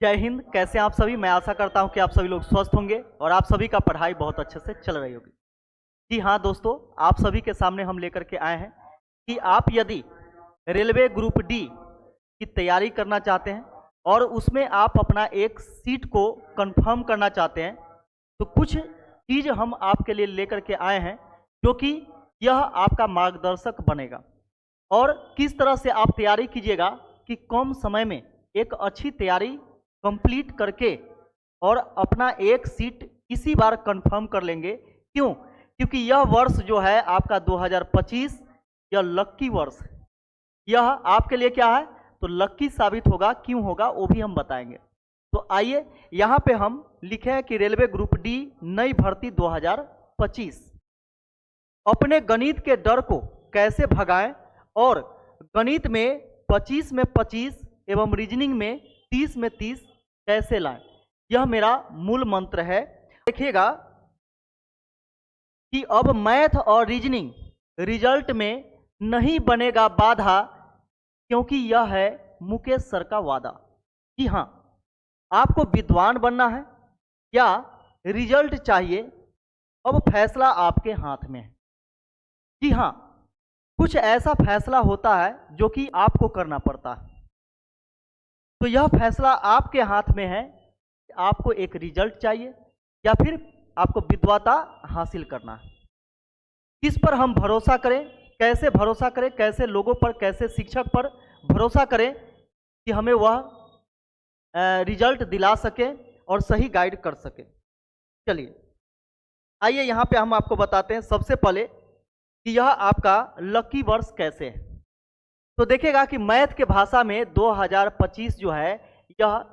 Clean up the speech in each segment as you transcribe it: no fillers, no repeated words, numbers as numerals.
जय हिंद। कैसे हैं आप सभी? मैं आशा करता हूं कि आप सभी लोग स्वस्थ होंगे और आप सभी का पढ़ाई बहुत अच्छे से चल रही होगी। जी हाँ दोस्तों, आप सभी के सामने हम लेकर के आए हैं कि आप यदि रेलवे ग्रुप डी की तैयारी करना चाहते हैं और उसमें आप अपना एक सीट को कंफर्म करना चाहते हैं, तो कुछ चीज़ हम आपके लिए लेकर के आए हैं जो कि यह आपका मार्गदर्शक बनेगा। और किस तरह से आप तैयारी कीजिएगा कि कम समय में एक अच्छी तैयारी कंप्लीट करके और अपना एक सीट इसी बार कंफर्म कर लेंगे। क्यों? क्योंकि यह वर्ष जो है आपका 2025 यह लक्की वर्ष है। यह आपके लिए क्या है तो लक्की साबित होगा। क्यों होगा वो भी हम बताएंगे। तो आइए यहाँ पे हम लिखे हैं कि रेलवे ग्रुप डी नई भर्ती 2025 अपने गणित के डर को कैसे भगाएं और गणित में 25 में 25 एवं रीजनिंग में 30 में 30 कैसे लाएं, यह मेरा मूल मंत्र है। देखिएगा कि अब मैथ और रीजनिंग रिजल्ट में नहीं बनेगा बाधा, क्योंकि यह है मुकेश सर का वादा। जी हाँ, आपको विद्वान बनना है या रिजल्ट चाहिए, अब फैसला आपके हाथ में है। जी हाँ, कुछ ऐसा फैसला होता है जो कि आपको करना पड़ता है। तो यह फैसला आपके हाथ में है कि आपको एक रिजल्ट चाहिए या फिर आपको विद्वता हासिल करना है। किस पर हम भरोसा करें, कैसे भरोसा करें, कैसे लोगों पर, कैसे शिक्षक पर भरोसा करें कि हमें वह रिजल्ट दिला सके और सही गाइड कर सके। चलिए आइए यहाँ पे हम आपको बताते हैं सबसे पहले कि यह आपका लकी वर्ष कैसे है। तो देखिएगा कि मैथ के भाषा में 2025 जो है यह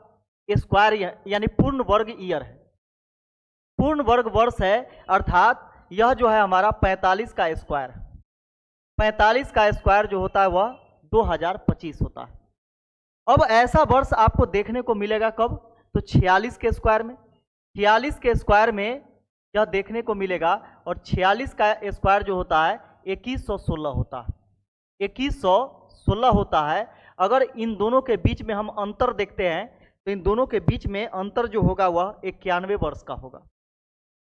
स्क्वायर यानी पूर्ण वर्ग ईयर है, पूर्ण वर्ग वर्ष है। अर्थात यह जो है हमारा 45 का स्क्वायर, 45 का स्क्वायर जो होता है वह 2025 होता है। अब ऐसा वर्ष आपको देखने को मिलेगा कब तो 46 के स्क्वायर में, 46 के स्क्वायर में यह देखने को मिलेगा। और 46 का स्क्वायर जो होता है 2116 होता है, 2116 होता है। अगर इन दोनों के बीच में हम अंतर देखते हैं तो इन दोनों के बीच में अंतर जो होगा वह 91 वर्ष का होगा,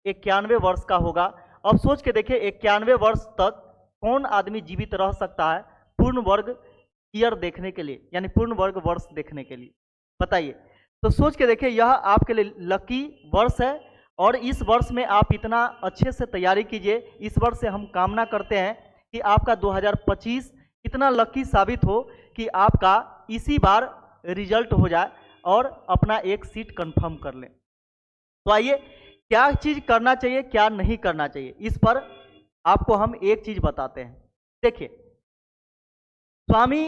91 वर्ष का होगा। अब सोच के देखिए 91 वर्ष तक कौन आदमी जीवित रह सकता है पूर्ण वर्ग ईयर देखने के लिए, यानी पूर्ण वर्ग वर्ष देखने के लिए, बताइए। तो सोच के देखिए यह आपके लिए लकी वर्ष है और इस वर्ष में आप इतना अच्छे से तैयारी कीजिए। इस वर्ष से हम कामना करते हैं कि आपका 2025 इतना लकी साबित हो कि आपका इसी बार रिजल्ट हो जाए और अपना एक सीट कंफर्म कर लें। तो आइए क्या चीज़ करना चाहिए, क्या नहीं करना चाहिए, इस पर आपको हम एक चीज़ बताते हैं। देखिए, स्वामी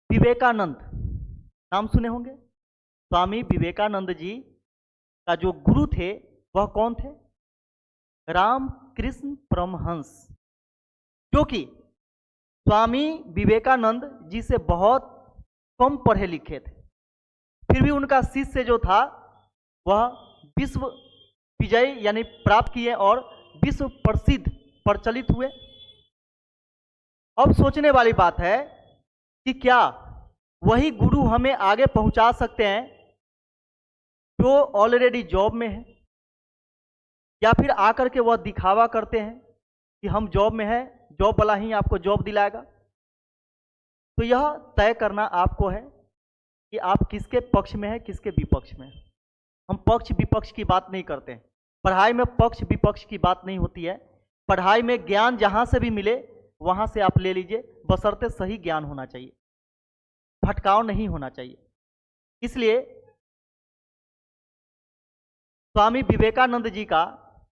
विवेकानंद नाम सुने होंगे। स्वामी विवेकानंद जी का जो गुरु थे वह कौन थे? रामकृष्ण परमहंस, जो कि स्वामी विवेकानंद जी से बहुत कम पढ़े लिखे थे, फिर भी उनका शिष्य जो था वह विश्व विजय यानी प्राप्त किए और विश्व प्रसिद्ध प्रचलित हुए। अब सोचने वाली बात है कि क्या वही गुरु हमें आगे पहुंचा सकते हैं जो ऑलरेडी जॉब में है, या फिर आकर के वह दिखावा करते हैं कि हम जॉब में हैं, जॉब वाला ही आपको जॉब दिलाएगा। तो यह तय करना आपको है कि आप किसके पक्ष में हैं, किसके विपक्ष में हैं। हम पक्ष विपक्ष की बात नहीं करते हैं, पढ़ाई में पक्ष विपक्ष की बात नहीं होती है। पढ़ाई में ज्ञान जहां से भी मिले वहां से आप ले लीजिए, बशर्ते सही ज्ञान होना चाहिए, भटकाव नहीं होना चाहिए। इसलिए स्वामी विवेकानंद जी का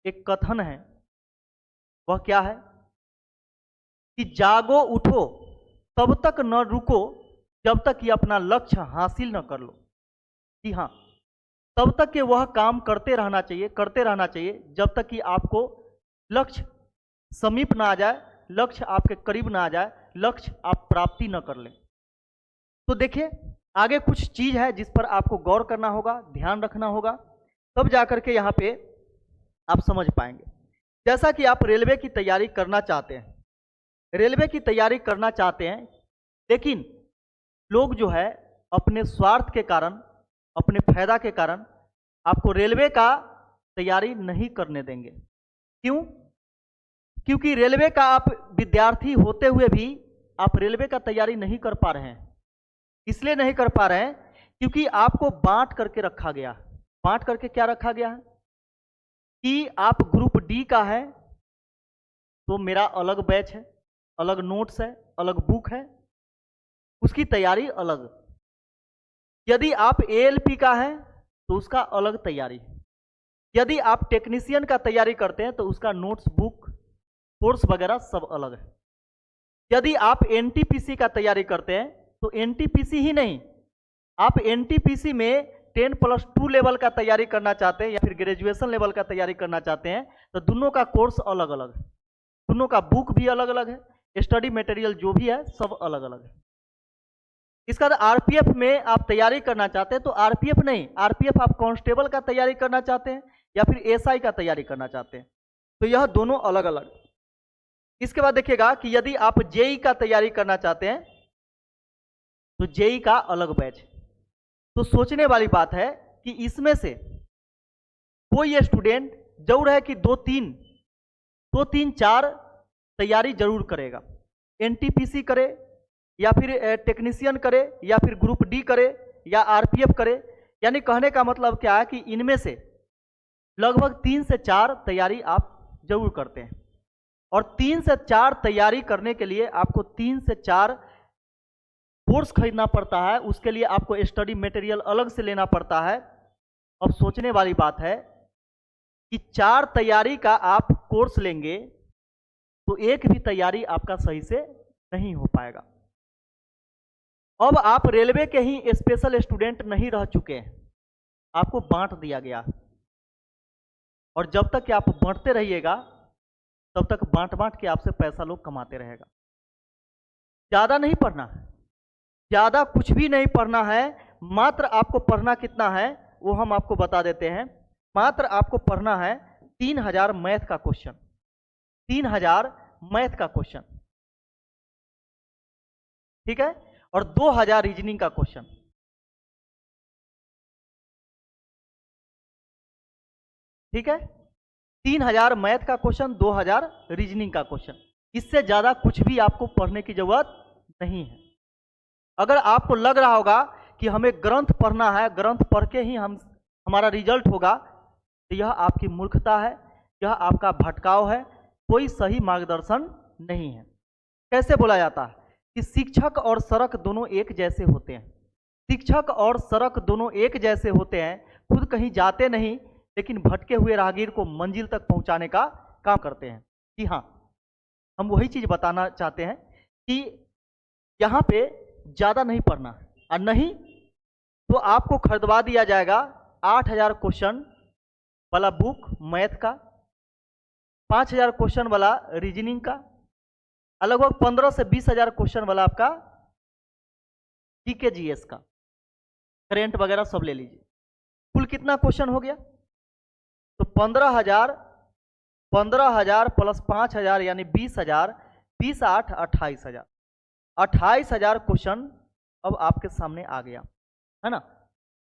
एक कथन है, वह क्या है कि जागो उठो तब तक न रुको जब तक कि अपना लक्ष्य हासिल न कर लो। जी हाँ, तब तक कि वह काम करते रहना चाहिए, करते रहना चाहिए जब तक कि आपको लक्ष्य समीप ना आ जाए, लक्ष्य आपके करीब ना आ जाए, लक्ष्य आप प्राप्ति न कर लें। तो देखिए आगे कुछ चीज़ है जिस पर आपको गौर करना होगा, ध्यान रखना होगा, तब जाकर के यहाँ पे आप समझ पाएंगे। जैसा कि आप रेलवे की तैयारी करना चाहते हैं, रेलवे की तैयारी करना चाहते हैं, लेकिन लोग जो है अपने स्वार्थ के कारण अपने फायदा के कारण आपको रेलवे का तैयारी नहीं करने देंगे। क्यों? क्योंकि रेलवे का आप विद्यार्थी होते हुए भी आप रेलवे का तैयारी नहीं कर पा रहे हैं। इसलिए नहीं कर पा रहे हैं क्योंकि आपको बांट करके रखा गया। बांट करके क्या रखा गया है कि आप ग्रुप डी का है तो मेरा अलग बैच है, अलग नोट्स है, अलग बुक है, उसकी तैयारी अलग। यदि आप एएलपी का है तो उसका अलग तैयारी। यदि आप टेक्नीशियन का तैयारी करते हैं तो उसका नोट्स, बुक, कोर्स वगैरह सब अलग है। यदि आप एनटीपीसी का तैयारी करते हैं तो एनटीपीसी ही नहीं, आप एनटीपीसी में 10+2 लेवल का तैयारी करना चाहते हैं या फिर ग्रेजुएशन लेवल का तैयारी करना चाहते हैं तो दोनों का कोर्स अलग अलग है, दोनों का बुक भी अलग अलग है, स्टडी मटेरियल जो भी है सब अलग अलग है। इसका आरपीएफ में आप तैयारी करना चाहते हैं तो आरपीएफ नहीं, आरपीएफ आप कांस्टेबल का तैयारी करना चाहते हैं या फिर एसआई का तैयारी करना चाहते हैं तो यह दोनों अलग अलग। इसके बाद देखिएगा कि यदि आप जेई का तैयारी करना चाहते हैं तो जेई का अलग बैच। तो सोचने वाली बात है कि इसमें से कोई स्टूडेंट जरूर है कि दो तीन चार तैयारी जरूर करेगा। एनटीपीसी करे या फिर टेक्नीशियन करे या फिर ग्रुप डी करे या आरपीएफ करे। यानी कहने का मतलब क्या है कि इनमें से लगभग 3 से 4 तैयारी आप जरूर करते हैं। और 3 से 4 तैयारी करने के लिए आपको 3 से 4 कोर्स खरीदना पड़ता है, उसके लिए आपको स्टडी मटेरियल अलग से लेना पड़ता है। अब सोचने वाली बात है कि 4 तैयारी का आप कोर्स लेंगे तो एक भी तैयारी आपका सही से नहीं हो पाएगा। अब आप रेलवे के ही स्पेशल स्टूडेंट नहीं रह चुके हैं, आपको बांट दिया गया। और जब तक कि आप बांटते रहिएगा तब तक बांट बांट के आपसे पैसा लोग कमाते रहेगा। ज़्यादा नहीं पढ़ना है, ज़्यादा कुछ भी नहीं पढ़ना है। मात्र आपको पढ़ना कितना है वो हम आपको बता देते हैं। मात्र आपको पढ़ना है 3000 मैथ का क्वेश्चन, 3000 मैथ का क्वेश्चन, ठीक है, और 2000 रीजनिंग का क्वेश्चन। ठीक है, 3000 मैथ का क्वेश्चन, 2000 रीजनिंग का क्वेश्चन। इससे ज्यादा कुछ भी आपको पढ़ने की जरूरत नहीं है। अगर आपको लग रहा होगा कि हमें ग्रंथ पढ़ना है, ग्रंथ पढ़ के ही हमारा रिजल्ट होगा, तो यह आपकी मूर्खता है, यह आपका भटकाव है, कोई सही मार्गदर्शन नहीं है। कैसे बोला जाता है कि शिक्षक और सड़क दोनों एक जैसे होते हैं। शिक्षक और सड़क दोनों एक जैसे होते हैं, खुद कहीं जाते नहीं लेकिन भटके हुए राहगीर को मंजिल तक पहुंचाने का काम करते हैं। जी हाँ, हम वही चीज बताना चाहते हैं कि यहाँ पे ज़्यादा नहीं पढ़ना, और नहीं तो आपको खरीदवा दिया जाएगा 8000 क्वेश्चन वाला बुक मैथ का, 5000 क्वेश्चन वाला रीजनिंग का, लगभग 15 से 20,000 क्वेश्चन वाला आपका जीके जीएस का, करेंट वगैरह सब ले लीजिए। कुल कितना क्वेश्चन हो गया? तो 15,000 प्लस 5,000 यानी 20,000, 20 8 28,000, 28,000 क्वेश्चन अब आपके सामने आ गया है ना।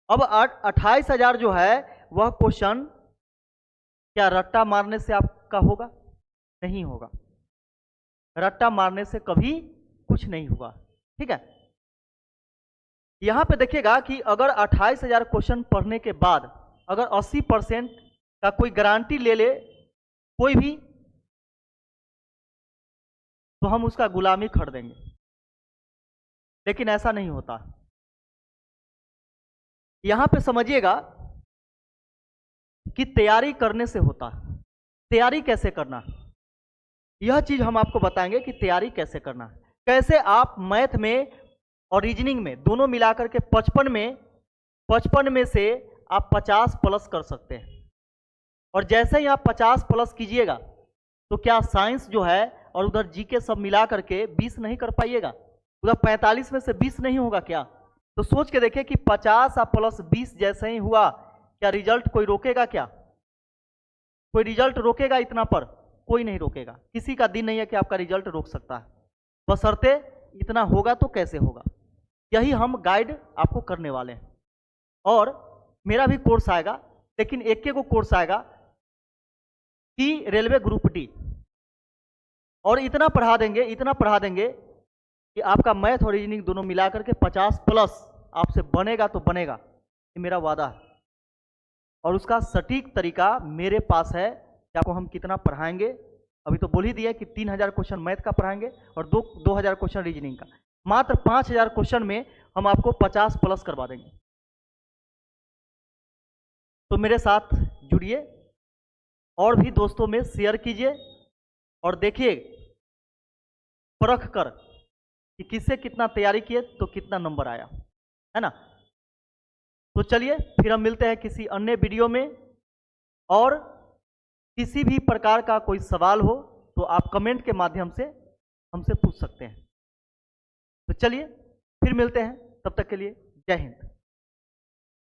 अब 28,000 जो है वह क्वेश्चन क्या रट्टा मारने से आपका होगा? नहीं होगा, रट्टा मारने से कभी कुछ नहीं हुआ। ठीक है, यहां पे देखिएगा कि अगर 28,000 क्वेश्चन पढ़ने के बाद अगर 80% का कोई गारंटी ले ले कोई भी, तो हम उसका गुलामी खड़ देंगे, लेकिन ऐसा नहीं होता। यहां पे समझिएगा कि तैयारी करने से होता है। तैयारी कैसे करना, यह चीज हम आपको बताएंगे कि तैयारी कैसे करना है। कैसे आप मैथ में और रीजनिंग में दोनों मिलाकर के 55 में से आप 50 प्लस कर सकते हैं। और जैसे ही आप 50 प्लस कीजिएगा तो क्या साइंस जो है और उधर जीके सब मिला करके 20 नहीं कर पाइएगा? उधर 45 में से 20 नहीं होगा क्या? तो सोच के देखिए कि 50 और प्लस 20 जैसे ही हुआ, क्या रिजल्ट कोई रोकेगा? क्या कोई रिजल्ट रोकेगा? इतना पर कोई नहीं रोकेगा। किसी का दिन नहीं है कि आपका रिजल्ट रोक सकता है, बशर्ते इतना होगा तो कैसे होगा। यही हम गाइड आपको करने वाले हैं। और मेरा भी कोर्स आएगा, लेकिन एक को कोर्स आएगा कि रेलवे ग्रुप डी, और इतना पढ़ा देंगे कि आपका मैथ और रीजनिंग दोनों मिला करके 50+ आपसे बनेगा तो बनेगा, ये मेरा वादा है। और उसका सटीक तरीका मेरे पास है कि आपको हम कितना पढ़ाएंगे। अभी तो बोल ही दिया कि 3000 क्वेश्चन मैथ का पढ़ाएंगे और 2000 क्वेश्चन रीजनिंग का। मात्र 5000 क्वेश्चन में हम आपको 50+ करवा देंगे। तो मेरे साथ जुड़िए और भी दोस्तों में शेयर कीजिए और देखिए परख कर कि किससे कितना तैयारी किए तो कितना नंबर आया, है ना। तो चलिए फिर हम मिलते हैं किसी अन्य वीडियो में, और किसी भी प्रकार का कोई सवाल हो तो आप कमेंट के माध्यम से हमसे पूछ सकते हैं। तो चलिए फिर मिलते हैं, तब तक के लिए जय हिंद।